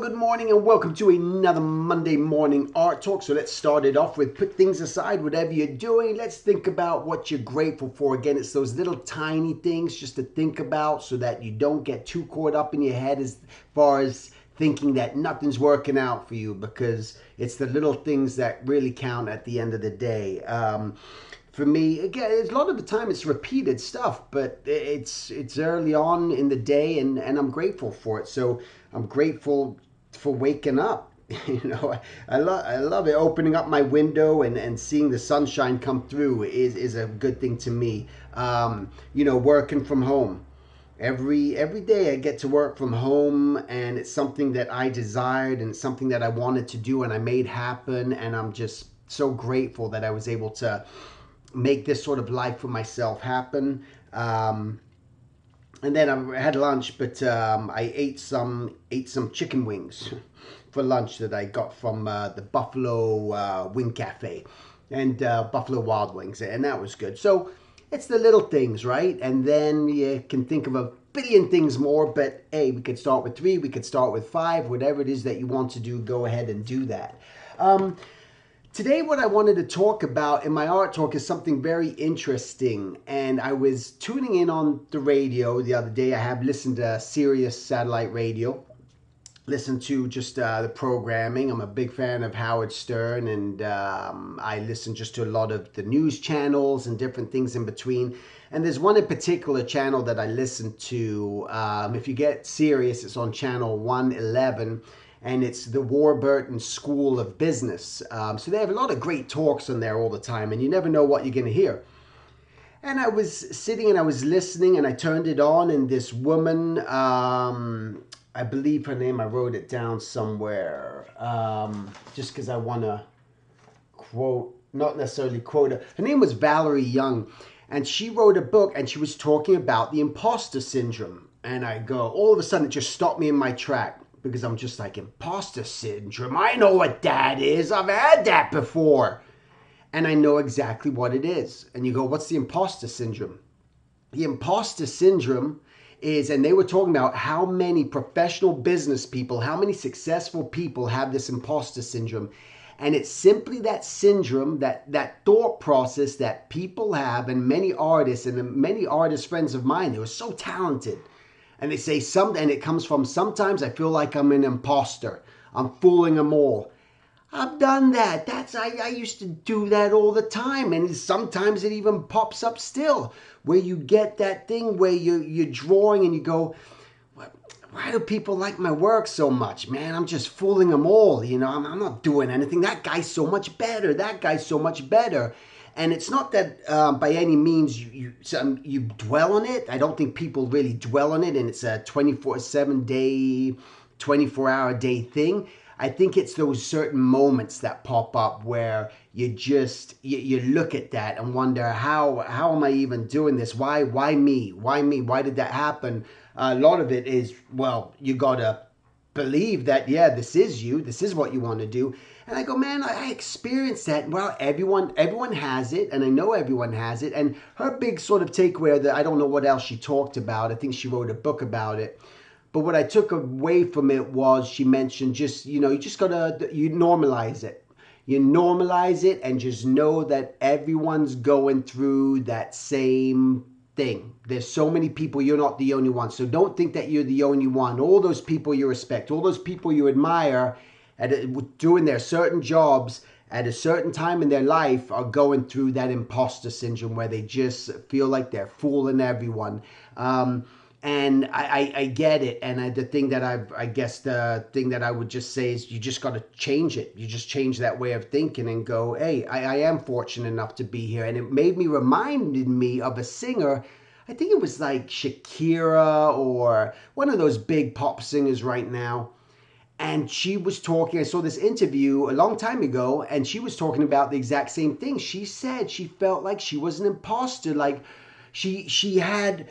good morning and welcome to another Monday morning art talk. So let's start it off with put things aside, whatever you're doing. Let's think about what you're grateful for. Again, it's those little tiny things just to think about so that you don't get too caught up in your head as far as thinking that nothing's working out for you, because it's the little things that really count at the end of the day. For me, again, a lot of the time it's repeated stuff, but it's early on in the day, and I'm grateful for it. So I'm grateful for waking up. I love it. Opening up my window and seeing the sunshine come through is a good thing to me. Working from home. Every day I get to work from home, and it's something that I desired and it's something that I wanted to do and I made happen, and I'm just so grateful that I was able to make this sort of life for myself happen. And then I had lunch, but I ate some chicken wings for lunch that I got from the Buffalo Wing Cafe and Buffalo Wild Wings, and that was good. So it's the little things, right? And then you can think of a billion things more, but hey, we could start with 3, we could start with 5, whatever it is that you want to do, go ahead and do that. Today, what I wanted to talk about in my art talk is something very interesting. And I was tuning in on the radio the other day. I have listened to Sirius satellite radio, listened to just the programming. I'm a big fan of Howard Stern, and I listen just to a lot of the news channels and different things in between. And there's one in particular channel that I listen to. If you get Sirius, it's on channel 111. And it's the Warburton School of Business. So they have a lot of great talks on there all the time, and you never know what you're going to hear. And I was sitting and I was listening, and I turned it on, and this woman, I believe her name, I wrote it down somewhere, just because I want to quote, not necessarily quote her. Her name was Valerie Young, and she wrote a book, and she was talking about the imposter syndrome. And I go, all of a sudden, it just stopped me in my track. Because I'm just like, imposter syndrome, I know what that is. I've had that before. And I know exactly what it is. And you go, what's the imposter syndrome? The imposter syndrome is, and they were talking about how many professional business people, how many successful people have this imposter syndrome. And it's simply that syndrome, that thought process that people have, and many artists friends of mine who are so talented. And they say and it comes from, sometimes I feel like I'm an imposter. I'm fooling them all. I've done that. I used to do that all the time. And sometimes it even pops up still, where you get that thing where you're drawing and you go, why do people like my work so much, man? I'm just fooling them all. I'm not doing anything. That guy's so much better. That guy's so much better. And it's not that by any means you dwell on it. I don't think people really dwell on it, and it's a 24/7 day, 24-hour day thing. I think it's those certain moments that pop up where you look at that and wonder, how am I even doing this? Why me? Why me? Why did that happen? A lot of it is, well, you gotta believe that, yeah, this is you. This is what you want to do. And I go, man, I experienced that. Well, everyone has it, and I know everyone has it. And her big sort of takeaway, that I don't know what else she talked about. I think she wrote a book about it. But what I took away from it was, she mentioned you normalize it. You normalize it and just know that everyone's going through that same thing. There's so many people, you're not the only one. So don't think that you're the only one. All those people you respect, all those people you admire, doing their certain jobs at a certain time in their life, are going through that imposter syndrome where they just feel like they're fooling everyone. And I get it. And the thing that I would just say is, you just got to change it. You just change that way of thinking and go, hey, I am fortunate enough to be here. And it reminded me of a singer. I think it was like Shakira or one of those big pop singers right now. And she was talking, I saw this interview a long time ago, and she was talking about the exact same thing. She said she felt like she was an imposter. Like she had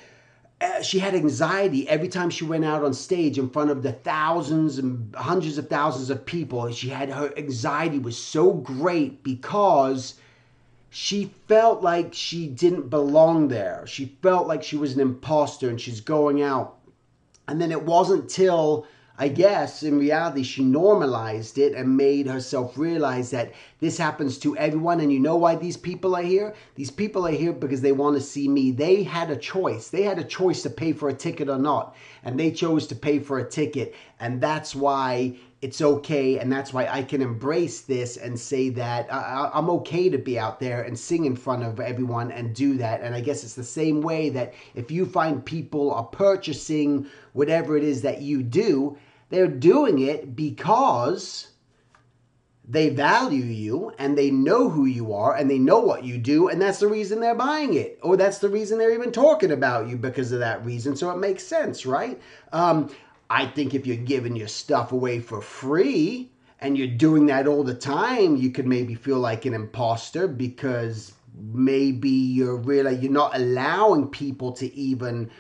anxiety every time she went out on stage in front of the thousands and hundreds of thousands of people. Her anxiety was so great because she felt like she didn't belong there. She felt like she was an imposter, and she's going out. And then it wasn't till I guess in reality, she normalized it and made herself realize that this happens to everyone. And you know why these people are here? These people are here because they want to see me. They had a choice. They had a choice to pay for a ticket or not. And they chose to pay for a ticket. And that's why it's okay. And that's why I can embrace this and say that I'm okay to be out there and sing in front of everyone and do that. And I guess it's the same way that if you find people are purchasing whatever it is that you do, they're doing it because they value you and they know who you are and they know what you do, and that's the reason they're buying it, or that's the reason they're even talking about you, because of that reason. So it makes sense, right? I think if you're giving your stuff away for free and you're doing that all the time, you could maybe feel like an imposter, because maybe you're not allowing people to even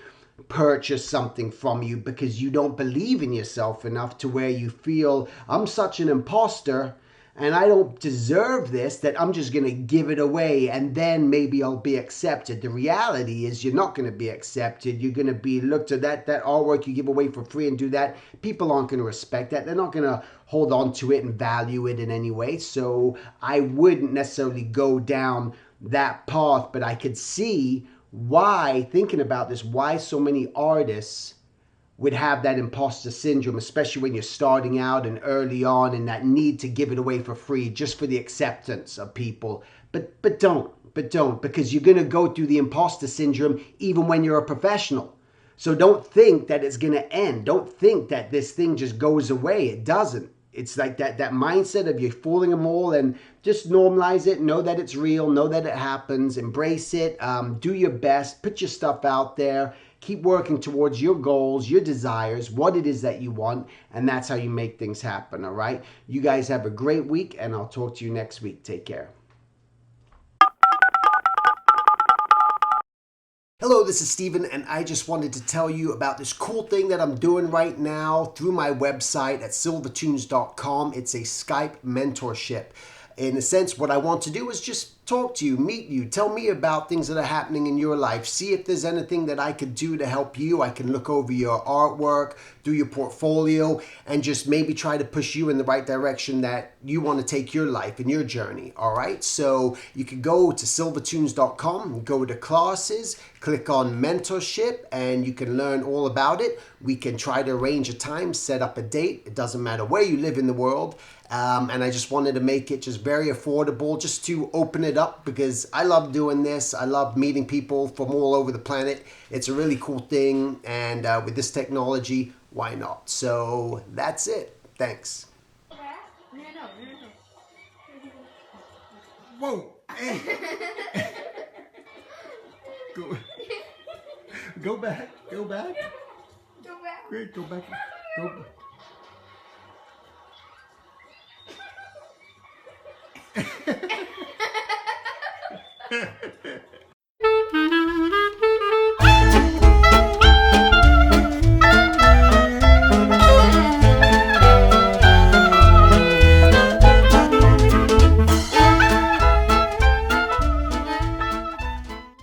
purchase something from you because you don't believe in yourself enough to where you feel, I'm such an imposter and I don't deserve this, that I'm just going to give it away and then maybe I'll be accepted. The reality is you're not going to be accepted. You're going to be looked at that artwork you give away for free and do that. People aren't going to respect that. They're not going to hold on to it and value it in any way. So I wouldn't necessarily go down that path, but I could see why, thinking about this, why so many artists would have that imposter syndrome, especially when you're starting out and early on, and that need to give it away for free just for the acceptance of people. But don't, because you're going to go through the imposter syndrome even when you're a professional. So don't think that it's going to end. Don't think that this thing just goes away. It doesn't. It's like that mindset of you're fooling them all, and just normalize it. Know that it's real. Know that it happens. Embrace it. Do your best. Put your stuff out there. Keep working towards your goals, your desires, what it is that you want, and that's how you make things happen, all right? You guys have a great week, and I'll talk to you next week. Take care. Hello, this is Steven, and I just wanted to tell you about this cool thing that I'm doing right now through my website at silvertunes.com. It's a Skype mentorship. In a sense, what I want to do is just talk to you, meet you, tell me about things that are happening in your life, see if there's anything that I could do to help you. I can look over your artwork, do your portfolio, and just maybe try to push you in the right direction that you want to take your life and your journey, all right? So you can go to silvertunes.com, go to classes, click on mentorship, and you can learn all about it. We can try to arrange a time, set up a date. It doesn't matter where you live in the world. And I just wanted to make it just very affordable, just to open it up, because I love doing this. I love meeting people from all over the planet. It's a really cool thing, and with this technology, why not? So that's it. Thanks. Whoa! Hey! Go back. Go back. Go back. Great. Go back. Go back.